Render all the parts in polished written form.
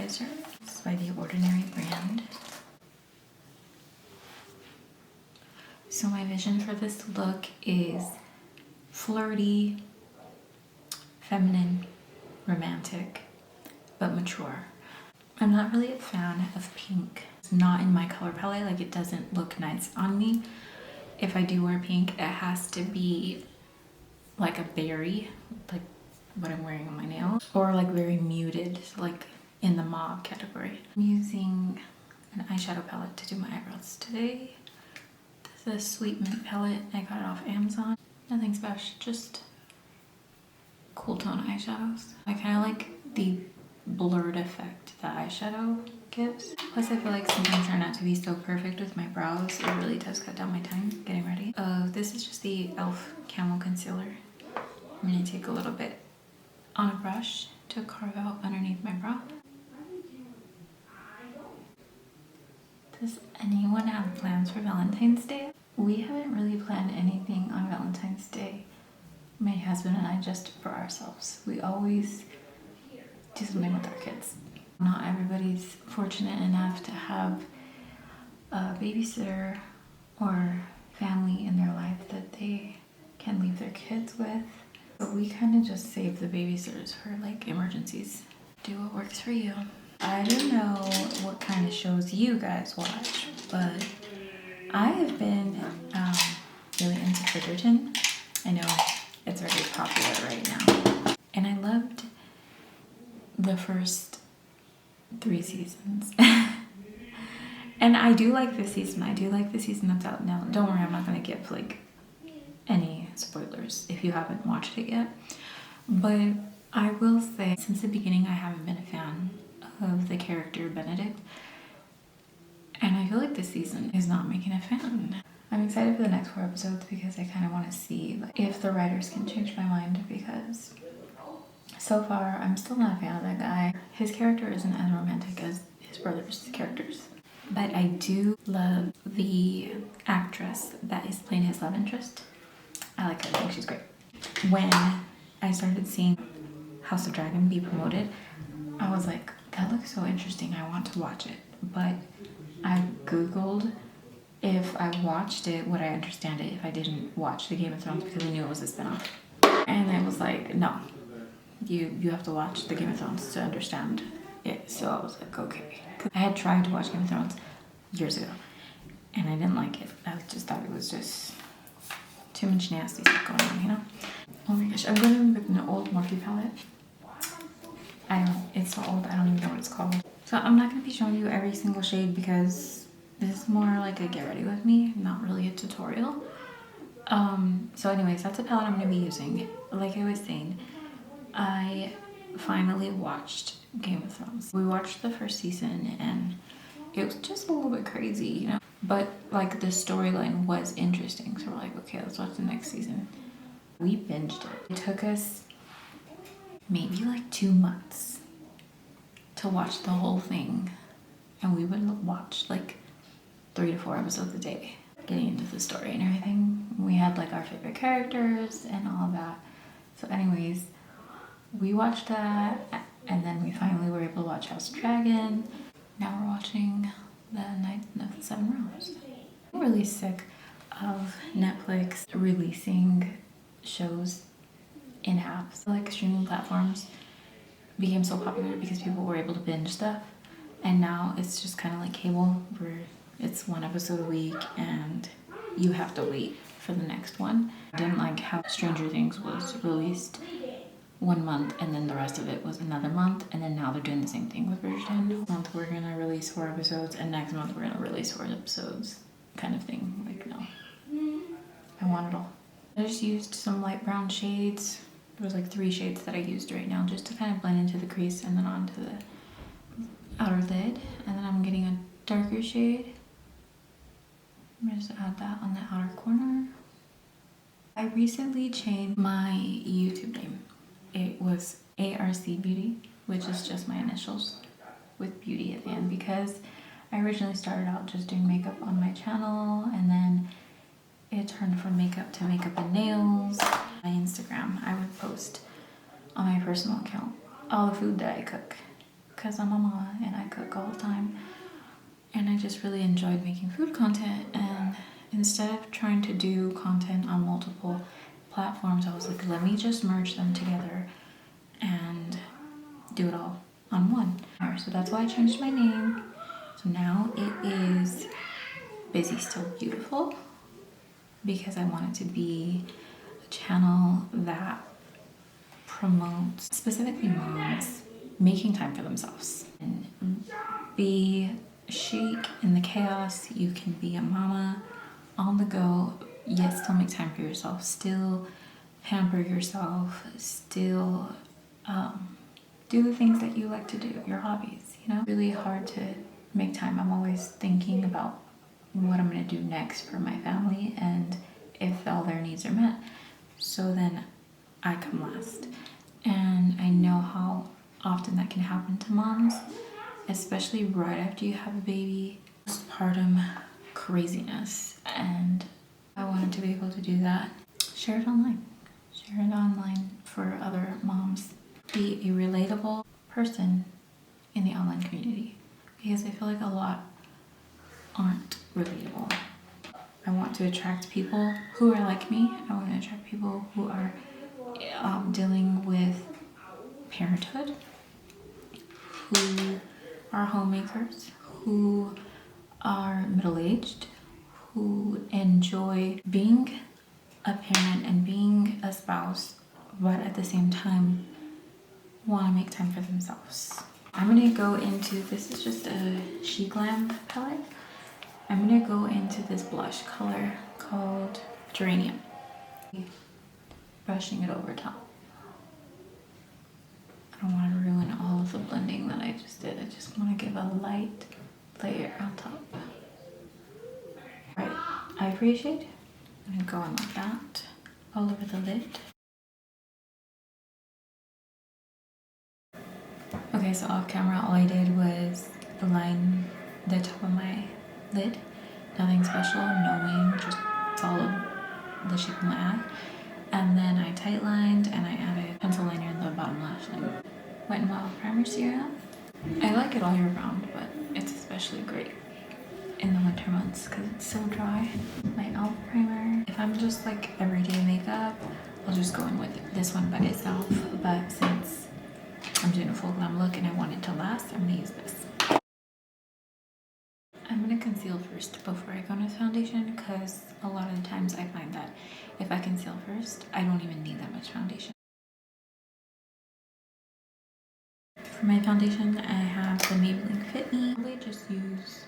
moisturizer. It's by the Ordinary brand. So my vision for this look is flirty, feminine, romantic, but mature. I'm not really a fan of pink. It's not in my color palette, like it doesn't look nice on me. If I do wear pink, it has to be like a berry, like what I'm wearing on my nails, or like very muted, like in the mauve category. I'm using an eyeshadow palette to do my eyebrows today. This is a Sweet Mint palette. I got it off Amazon. Nothing special, just cool tone eyeshadows. I kind of like the blurred effect that eyeshadow gives. Plus I feel like sometimes trying not to be so perfect with my brows, it really does cut down my time getting ready. This is just the e.l.f. Camo Concealer. I'm going to take a little bit on a brush to carve out underneath my brow. Does anyone have plans for Valentine's Day? We haven't really planned anything on Valentine's Day. My husband and I, just for ourselves. We always do something with our kids. Not everybody's fortunate enough to have a babysitter or family in their life that they can leave their kids with. But we kind of just save the babysitters for like emergencies. Do what works for you. I don't know what kind of shows you guys watch, but I have been really into Bridgerton. I know it's very popular right now. And I loved the first 3 seasons. And I do like this season. I do like the season that's out now. Don't worry, I'm not going to give like any spoilers if you haven't watched it yet. But I will say, since the beginning, I haven't been a fan of the character Benedict. And I feel like this season is not making a fan. I'm excited for the next 4 episodes because I kind of want to see if the writers can change my mind, because so far I'm still not a fan of that guy. His character isn't as romantic as his brother's characters. But I do love the actress that is playing his love interest. I like her, I think she's great. When I started seeing House of Dragon be promoted, I was like, that looks so interesting, I want to watch it. But I googled if I watched it, would I understand it if I didn't watch the Game of Thrones, because I knew it was a spinoff. And I was like, no, you have to watch the Game of Thrones to understand it. So I was like, okay. I had tried to watch Game of Thrones years ago and I didn't like it. I just thought it was just too much nasty stuff going on, you know? Oh my gosh, I'm going in with an old Morphe palette. It's so old, I don't even know what it's called. So I'm not going to be showing you every single shade because this is more like a get ready with me, not really a tutorial. So anyways, that's a palette I'm going to be using. Like I was saying, I finally watched Game of Thrones. We watched the first season and it was just a little bit crazy, you know? But like the storyline was interesting. So we're like, okay, let's watch the next season. We binged it. It took us maybe like 2 months to watch the whole thing. And we would watch like 3 to 4 episodes a day, getting into the story and everything. We had like our favorite characters and all of that. So anyways, we watched that and then we finally were able to watch House of Dragon. Now we're watching The Night of the Seven Realms. I'm really sick of Netflix releasing shows in apps. Like streaming platforms became so popular because people were able to binge stuff, and now it's just kind of like cable where it's 1 episode a week and you have to wait for the next one. I didn't like how Stranger Things was released 1 month and then the rest of it was another month, and then now they're doing the same thing with Bridgerton. This month we're gonna release 4 episodes and next month we're gonna release 4 episodes, kind of thing. Like, no, I want it all. I just used some light brown shades. There's like 3 shades that I used right now just to kind of blend into the crease and then onto the outer lid. And then I'm getting a darker shade. I'm gonna just add that on the outer corner. I recently changed my YouTube name. It was ARC Beauty, which is just my initials with beauty at the end, because I originally started out just doing makeup on my channel, and then it turned from makeup to makeup and nails. My Instagram, I would post on my personal account all the food that I cook because I'm a mama and I cook all the time. And I just really enjoyed making food content. And instead of trying to do content on multiple platforms, I was like, let me just merge them together and do it all on one. So that's why I changed my name. So now it is Busy Still Beautiful, because I want it to be a channel that promotes specifically moms making time for themselves and be chic in the chaos. You can be a mama on the go, yet still make time for yourself, still pamper yourself, still do the things that you like to do, your hobbies, you know? Really hard to make time. I'm always thinking about what I'm gonna do next for my family and if all their needs are met. So then I come last. And I know how often that can happen to moms, especially right after you have a baby. Postpartum craziness. And I wanted to be able to do that. Share it online. Share it online for other moms. Be a relatable person in the online community, because I feel like a lot aren't relatable. I want to attract people who are like me. I want to attract people who are dealing with parenthood, who are homemakers, who are middle-aged, who enjoy being a parent and being a spouse, but at the same time want to make time for themselves. I'm gonna go into, this is just a She Glam palette. I'm gonna go into this blush color called Geranium. Brushing it over top. I don't want to ruin all of the blending that I just did. I just want to give a light layer on top. Right, ivory shade. I'm gonna go in like that all over the lid. Okay, so off camera, all I did was line the top of my lid. Nothing special, no wing, just solid the shape of my eye. And then I tight lined and I added pencil liner in the bottom lash line. Wet n Wild primer serum. I like it all year round, but it's especially great in the winter months because it's so dry. My e.l.f. primer. If I'm just like everyday makeup, I'll just go in with this one by itself. But since I'm doing a full glam look and I want it to last, I'm gonna use this. I'm gonna conceal first before I go into foundation, because a lot of the times I find that if I conceal first, I don't even need that much foundation. For my foundation, I have the Maybelline Fit Me. I really just use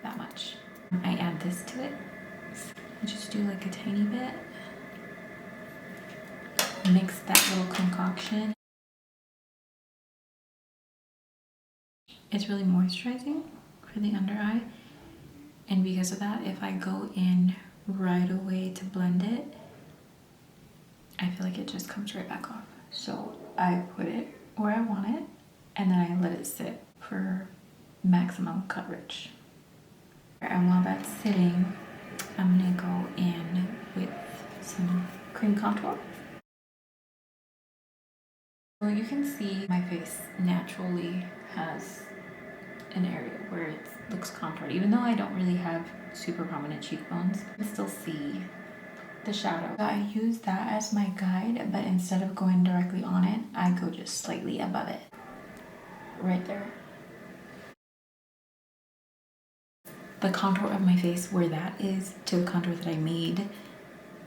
that much. I add this to it. I just do like a tiny bit. Mix that little concoction. It's really moisturizing for the under eye. And because of that, if I go in right away to blend it, I feel like it just comes right back off. So I put it where I want it, and then I let it sit for maximum coverage. And while that's sitting, I'm gonna go in with some cream contour. Well, you can see my face naturally has an area where it looks contoured. Even though I don't really have super prominent cheekbones, you can still see the shadow. So I use that as my guide, but instead of going directly on it, I go just slightly above it. Right there. The contour of my face, where that is to the contour that I made,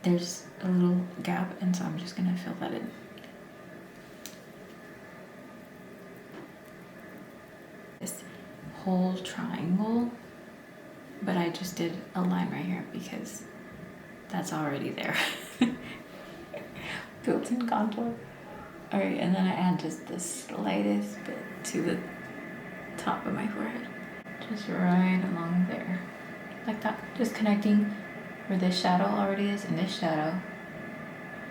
there's a little gap, and so I'm just gonna fill that in. This whole triangle, but I just did a line right here because that's already there. Built-in contour. All right, and then I add just the slightest bit to the top of my forehead. Just right along there. Like that. Just connecting where this shadow already is and this shadow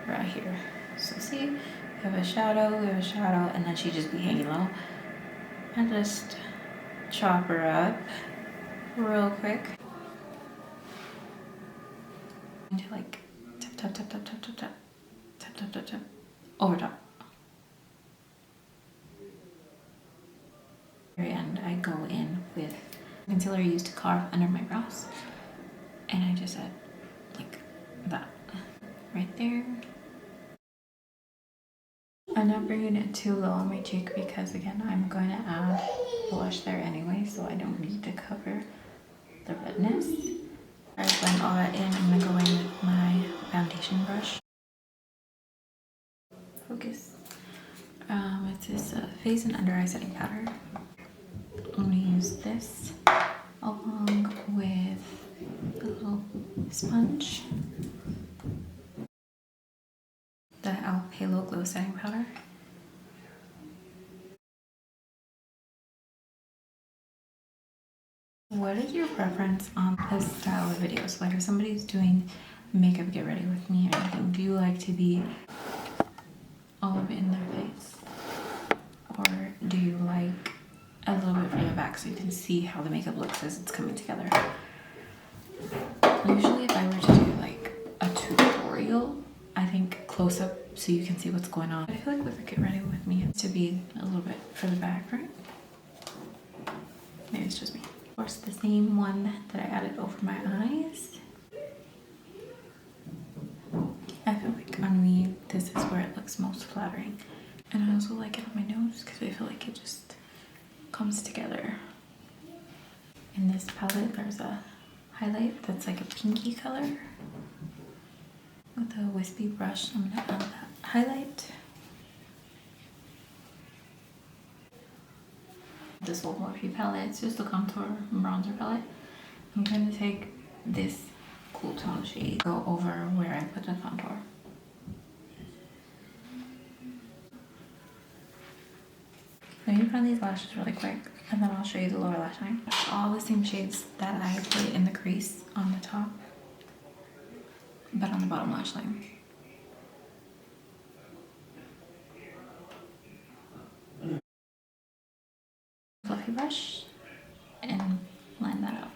right here. So see, we have a shadow, and then she just be hanging low. And just chop her up real quick. Into like tap, tap, tap, tap, tap, tap, tap, tap, tap, tap, tap, over top. and I go in with concealer I used to carve under my brows. And I just add like that right there. I'm not bringing it too low on my cheek because again, I'm going to add blush there anyway, so I don't need to cover the redness. I blend all that in. I'm gonna go in with my foundation brush. Focus. It's this face and under eye setting powder. I'm gonna use this along with a little sponge. The Halo Glow Setting Powder. What is your preference on this style of videos? Like if somebody's doing makeup get ready with me or anything, do you like to be all up in their face? Or do you like a little bit further back so you can see how the makeup looks as it's coming together? Usually if I were to do like a tutorial, I think close up so you can see what's going on. I feel like with a get ready with me, it's to be a little bit further back, right? Maybe it's just me. Of course, the same one that I added over my eyes. I feel like on me, this is where it looks most flattering. And I also like it on my nose because I feel like it just comes together. In this palette, there's a highlight that's like a pinky color. With a wispy brush, I'm gonna add that highlight. This old Morphe palette, it's just a contour bronzer palette. I'm gonna take this cool tone shade, go over where I put the contour. Let me find these lashes really quick, and then I'll show you the lower lash line. All the same shades that I put in the crease on the top, but on the bottom lash line. Fluffy brush, and line that up.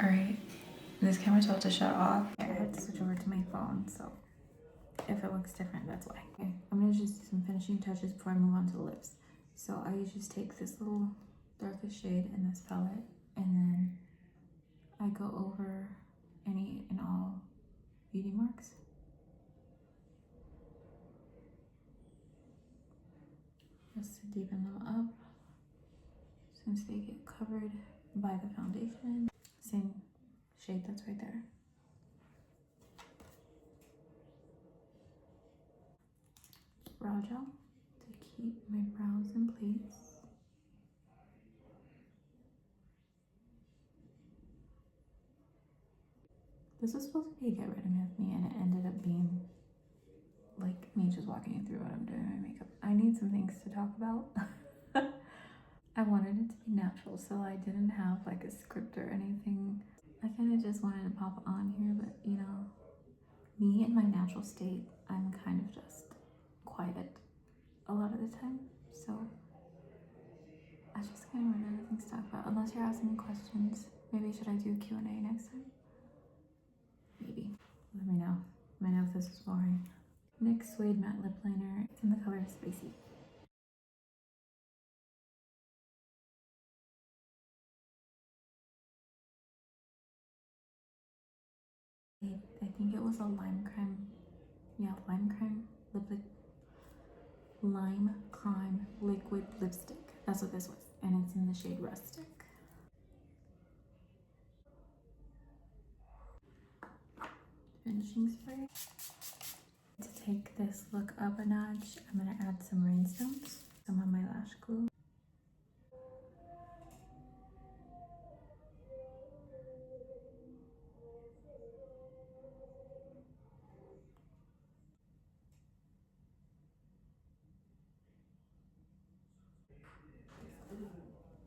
Alright, this camera's about to shut off. I had to switch over to my phone, so if it looks different, that's why. Okay, I'm gonna just do some finishing touches before I move on to the lips. So I just take this little darkest shade in this palette, and then I go over any and all beauty marks. Just to deepen them up, since they get covered by the foundation. Same shade that's right there. Brow gel to keep my brows in place. This was supposed to be a get rid of me, and it ended up being like me just walking you through what I'm doing in my makeup. I need some things to talk about. I wanted it to be natural, so I didn't have like a script or anything. I kind of just wanted to pop on here, but you know, me in my natural state, I'm kind of just quiet a lot of the time. So I just kind of ran out of things to talk about. Unless you're asking me questions, maybe should I do a Q&A next time? Maybe. Let me know. Let me know if this is boring. NYX Suede Matte Lip Liner. It's in the color Spicy. I think it was a lime crime. Yeah, lime crime lime crime liquid lipstick. That's what this was. And it's in the shade Rustic. Finishing spray. To take this look up a notch, I'm going to add some rhinestones, some on my lash glue.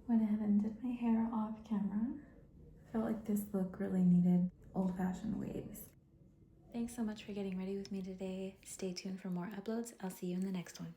Went ahead and did my hair off camera. Felt like this look really needed old-fashioned waves. Thanks so much for getting ready with me today. Stay tuned for more uploads. I'll see you in the next one.